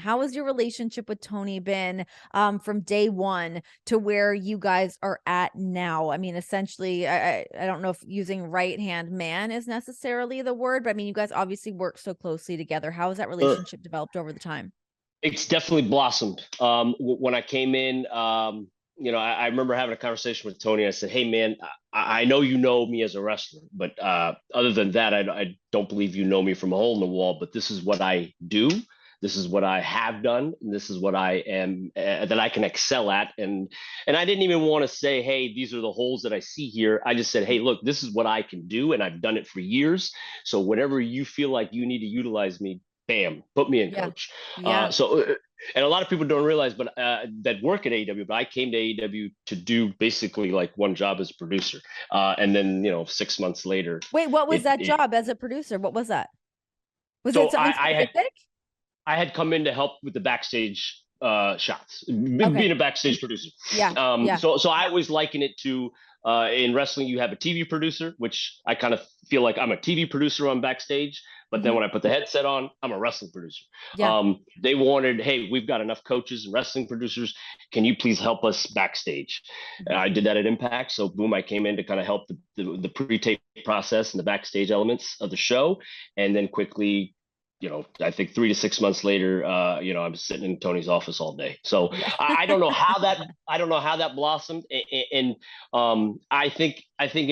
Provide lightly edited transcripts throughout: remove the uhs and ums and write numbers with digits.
How has your relationship with Tony been from day one to where you guys are at now? I mean, essentially, I don't know if using right hand man is necessarily the word, but I mean, you guys obviously work so closely together. How has that Sure. relationship developed over the time? It's definitely blossomed. When I came in, I remember having a conversation with Tony. I said, "Hey, man, I know you know me as a wrestler, but other than that, I don't believe you know me from a hole in the wall. But this is what I do. This is what I have done. And this is what I am that I can excel at." And I didn't even want to say, "Hey, these are the holes that I see here." I just said, "Hey, look, this is what I can do, and I've done it for years. So whenever you feel like you need to utilize me, bam, put me in, Yeah. coach." Yeah. And a lot of people don't realize, but that work at AEW. But I came to AEW to do basically like one job as a producer, and then 6 months later, Wait, what was that it job as a producer? What was that? Was it so something specific? I had come in to help with the backstage shots, Okay. being a backstage producer. Yeah. Yeah. So I always liken it to in wrestling, you have a TV producer, which I kind of feel like I'm a TV producer on backstage. But then Hmm. when I put the headset on, I'm a wrestling producer. Yeah. They wanted, "Hey, we've got enough coaches and wrestling producers. Can you please help us backstage?" Mhm. I did that at Impact. So boom, I came in to kind of help the pre-tape process and the backstage elements of the show, and then quickly, I think 3 to 6 months later, I'm sitting in Tony's office all day. So Yeah. I I don't know how that blossomed, and I think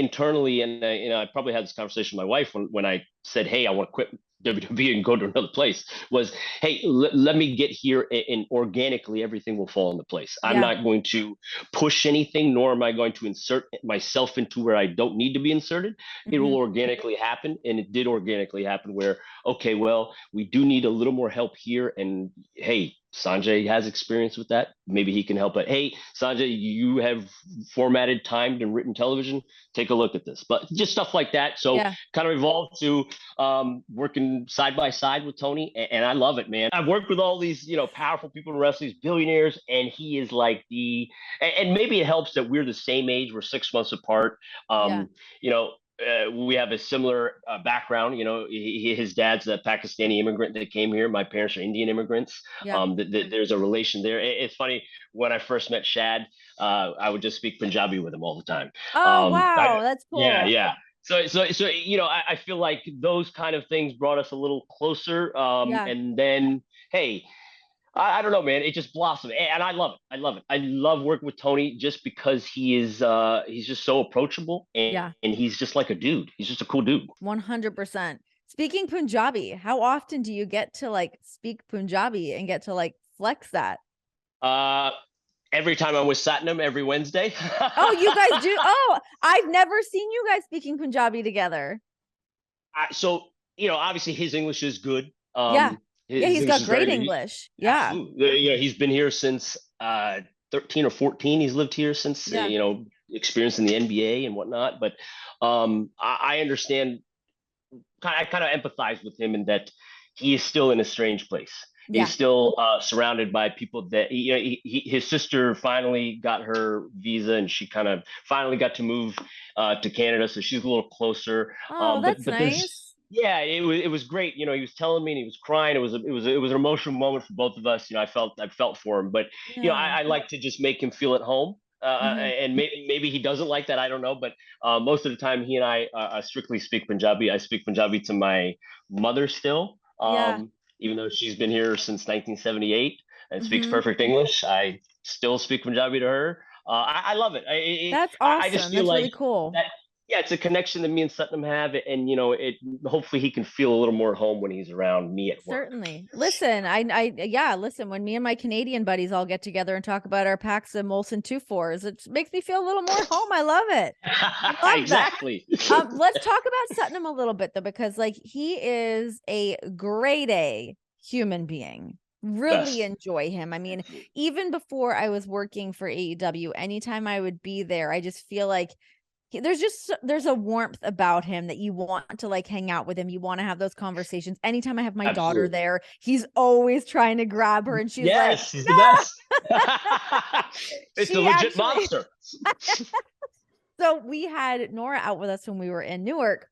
internally, and I probably had this conversation with my wife when I said, "Hey, I want to quit WWE and go to another place," was, "Hey, let me get here, and organically everything will fall into place. I'm Yeah. not going to push anything, nor am I going to insert myself into where I don't need to be inserted. It will Hmm. organically happen," and it did organically happen. Where, okay, well, we do need a little more help here, and hey, Sanjay has experience with that. Maybe he can help. But hey, Sanjay, you have formatted, timed, and written television. Take a look at this. But just stuff like that. So Yeah. kind of evolved to working side by side with Tony, and I love it, man. I've worked with all these powerful people in wrestling, these billionaires, and he is like and maybe it helps that we're the same age. We're 6 months apart. Yeah. Um, you know, we have a similar background. His dad's a Pakistani immigrant that came here. My parents are Indian immigrants. Yeah. There's a relation there. It's funny, when I first met Shad, I would just speak Punjabi with him all the time. Oh, wow. That's Yeah, cool. yeah. So I feel like those kind of things brought us a little closer. Yeah. And then, hey, I don't know, man. It just blossomed, and I love it. I love it. I love working with Tony just because he's just so approachable, Yeah. and he's just like a dude. He's just a cool dude. 100%. Speaking Punjabi, how often do you get to like speak Punjabi and get to like flex that? Uh, every time I'm with Satnam every Wednesday. Oh, you guys do? Oh, I've never seen you guys speaking Punjabi together. So obviously his English is good. Yeah. Yeah, His he's English got is very great good. English. Yeah. Absolutely. He's been here since 13 or 14. He's lived here since Yeah. experience in the NBA and whatnot. But I understand. I kind of empathize with him in that he is still in a strange place. He's Yeah. still surrounded by people that his sister finally got her visa, and she kind of finally got to move to Canada, so she's a little closer. Oh, that's But there's nice. yeah, it was great. He was telling me, and he was crying. It was an emotional moment for both of us. I felt for him, but Yeah. I like to just make him feel at home. Hmm. And maybe he doesn't like that. I don't know, but most of the time, he and I strictly speak Punjabi. I speak Punjabi to my mother still, Yeah. even though she's been here since 1978 and speaks Hmm. perfect English. I still speak Punjabi to her. I love it. That's I just awesome. feel That's like really cool. that. Yeah, it's a connection that me and Sutton have, and it. Hopefully, he can feel a little more at home when he's around me at work. Certainly. Listen, yeah, listen, when me and my Canadian buddies all get together and talk about our packs of Molson 2-4s, it makes me feel a little more home. I love it. Love that. Exactly. Let's talk about Satnam a little bit though, because like he is a grade A human being. Really Best. enjoy him. I mean, even before I was working for AEW, anytime I would be there, I just feel like there's a warmth about him that you want to like hang out with him. You want to have those conversations. Anytime I have my daughter Absolutely. there, he's always trying to grab her and she's like, Yes, he's the no. best. It's a She legit actually monster. so we had Nora out with us when we were in Newark.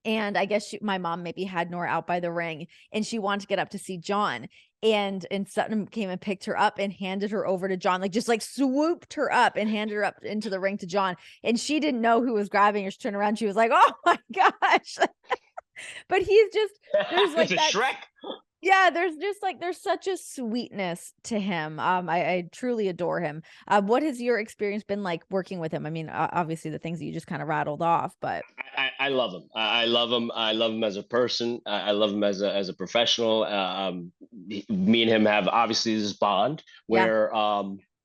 And I guess my mom maybe had Nora out by the ring and she wanted to get up to see John. and Satnam came and picked her up and handed her over to John, like just like swooped her up and handed her up into the ring to John. And she didn't know who was grabbing her. She turned around. She was like, "Oh my gosh." But he's just, there's It's like a that. Shrek. Yeah, there's just like there's such a sweetness to him. I truly adore him. What has your experience been like working with him? I mean, obviously the things that you just kind of rattled off, but I love him. I love him. I love him as a person. I love him as a professional. Me and him have obviously this bond yeah, where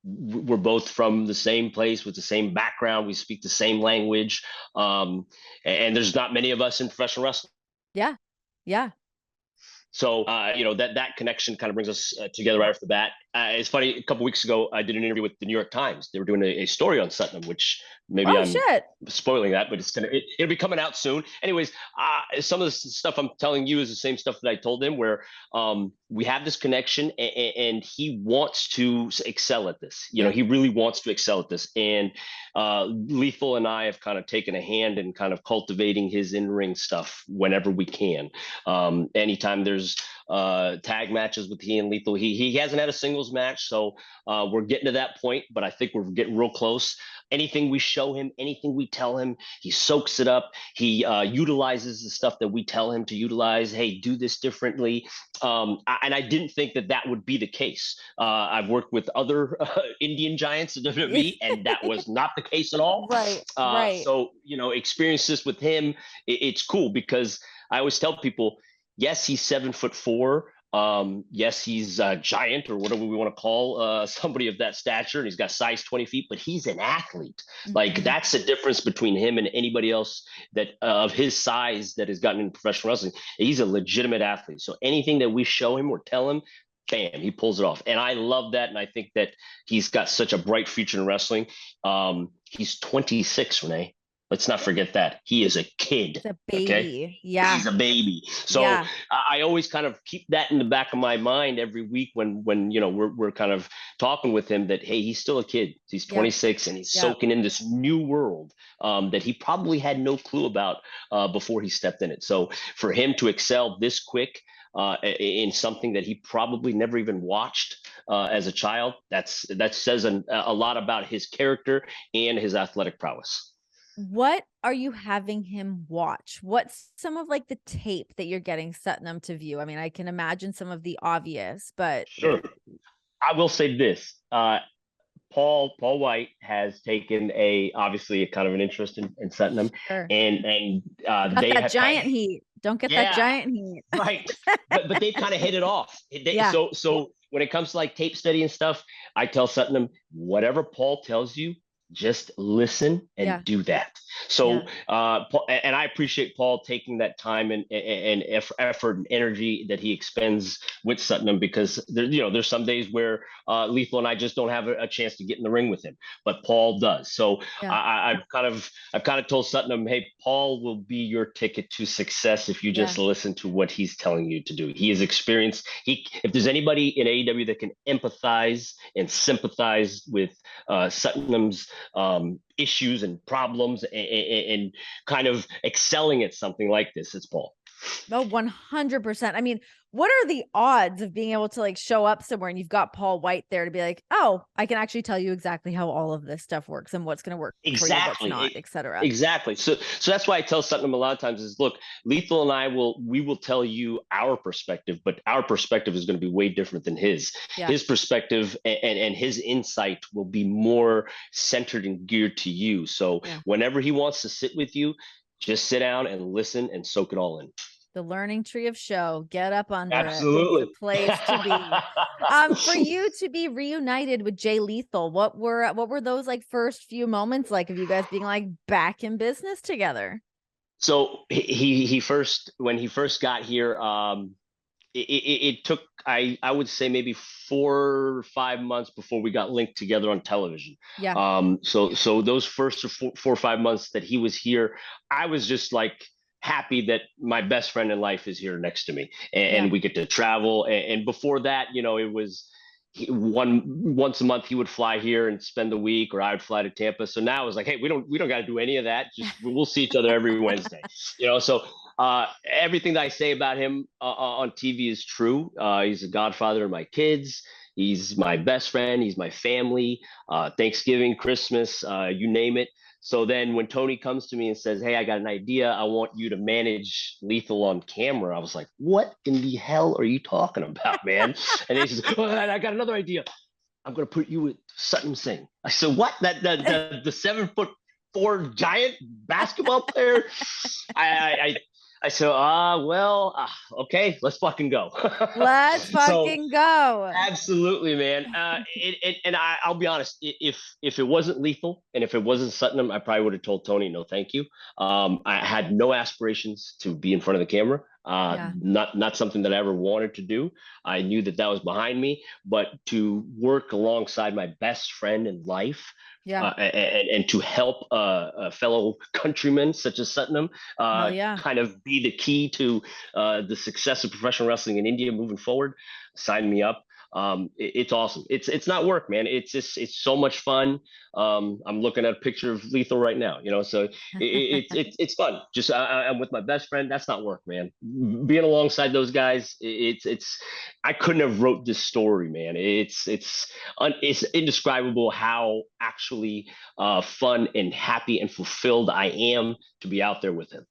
we're both from the same place with the same background. We speak the same language, and there's not many of us in professional wrestling. yeah, yeah. So that connection kind of brings us together right off the bat. It's funny. A couple weeks ago, I did an interview with the New York Times. They were doing a story on Satnam, which maybe Oh I'm shit. spoiling that, but it'll be coming out soon. Anyways, some of the stuff I'm telling you is the same stuff that I told him, where we have this connection, and he wants to excel at this. Yeah. He really wants to excel at this, and Lethal and I have kind of taken a hand in kind of cultivating his in-ring stuff whenever we can. Anytime there's tag matches with he and Lethal, he hasn't had a singles match, so we're getting to that point, but I think we're getting real close. Anything we show him, anything we tell him, he soaks it up. He utilizes the stuff that we tell him to utilize. Hey, do this differently. And I didn't think that would be the case. I've worked with other Indian giants in WWE, and that was not the case at all. Right, right. So, experience this with him. It's cool because I always tell people, yes, he's 7'4". Yes, he's a giant or whatever we want to call somebody of that stature, and he's got size 20 feet, but he's an athlete. Like, that's the difference between him and anybody else that of his size that has gotten into professional wrestling. He's a legitimate athlete. So anything that we show him or tell him, bam, he pulls it off. And I love that. And I think that he's got such a bright future in wrestling. He's 26, Renee. Let's not forget that. He is a kid. It's a baby. Okay? Yeah. He's a baby. So Yeah. I always kind of keep that in the back of my mind every week when we're kind of talking with him that, hey, he's still a kid. He's 26 and he's soaking in this new world that he probably had no clue about before he stepped in it. So for him to excel this quick in something that he probably never even watched as a child, that says a lot about his character and his athletic prowess. What are you having him watch? What's some of like the tape that you're getting Satnam to view? I mean, I can imagine some of the obvious, but Sure. I will say this. Paul White has taken obviously a kind of an interest in Satnam, sure. and Got they that have giant heat. Don't get that giant heat. Right. But they've kind of hit it off. So when it comes to like tape study and stuff, I tell Satnam, whatever Paul tells you, just listen and do that. So, and I appreciate Paul taking that time and effort and energy that he expends with Satnam, because there's some days where Lethal and I just don't have a chance to get in the ring with him, but Paul does. So I've kind of told Satnam, hey, Paul will be your ticket to success if you just listen to what he's telling you to do. He is experienced. If there's anybody in AEW that can empathize and sympathize with Satnam's issues and problems and kind of excelling at something like this, it's Paul. Oh, 100%. I mean, what are the odds of being able to like show up somewhere and you've got Paul White there to be like, oh, I can actually tell you exactly how all of this stuff works and what's going to work for you, what's not, etc. Exactly. So that's why I tell Satnam a lot of times is, look, Lethal and I will tell you our perspective, but our perspective is going to be way different than his. His perspective and his insight will be more centered and geared to you. So whenever he wants to sit with you, just sit down and listen and soak it all in. The learning tree of show. Get up under Absolutely. it. It's a place to be. For you to be reunited with Jay Lethal, what were those like first few moments like of you guys being like back in business together? So when he first got here, it took I would say maybe 4 or 5 months before we got linked together on television. So those first 4 or 5 months that he was here, I was just like happy that my best friend in life is here next to me, and we get to travel. And before that, it was once a month he would fly here and spend the week, or I would fly to Tampa. So now it's like, hey, we don't got to do any of that. Just we'll see each other every Wednesday. So Everything that I say about him on TV is true. He's a godfather of my kids. He's my best friend. He's my family. Thanksgiving, Christmas, you name it. So then when Tony comes to me and says, "Hey, I got an idea. I want you to manage Lethal on camera," I was like, "What in the hell are you talking about, man?" And he says, "Oh, I got another idea. I'm going to put you with Sutton Singh." I said, "What? That the 7'4" giant basketball player?" I said, well, okay, let's fucking go. Let's So fucking go. absolutely, man. And I'll be honest, if it wasn't Lethal and if it wasn't Satnam, I probably would have told Tony no, thank you. I had no aspirations to be in front of the camera. Yeah. Not something that I ever wanted to do. I knew that was behind me, but to work alongside my best friend in life. Yeah. And to help a fellow countrymen such as Satnam Hell yeah. kind of be the key to the success of professional wrestling in India moving forward, sign me up. It's awesome. It's not work, man. It's so much fun. I'm looking at a picture of Lethal right now, so it's fun. Just I'm with my best friend. That's not work, man. Being alongside those guys, it's I couldn't have wrote this story, man. It's indescribable how actually fun and happy and fulfilled I am to be out there with him.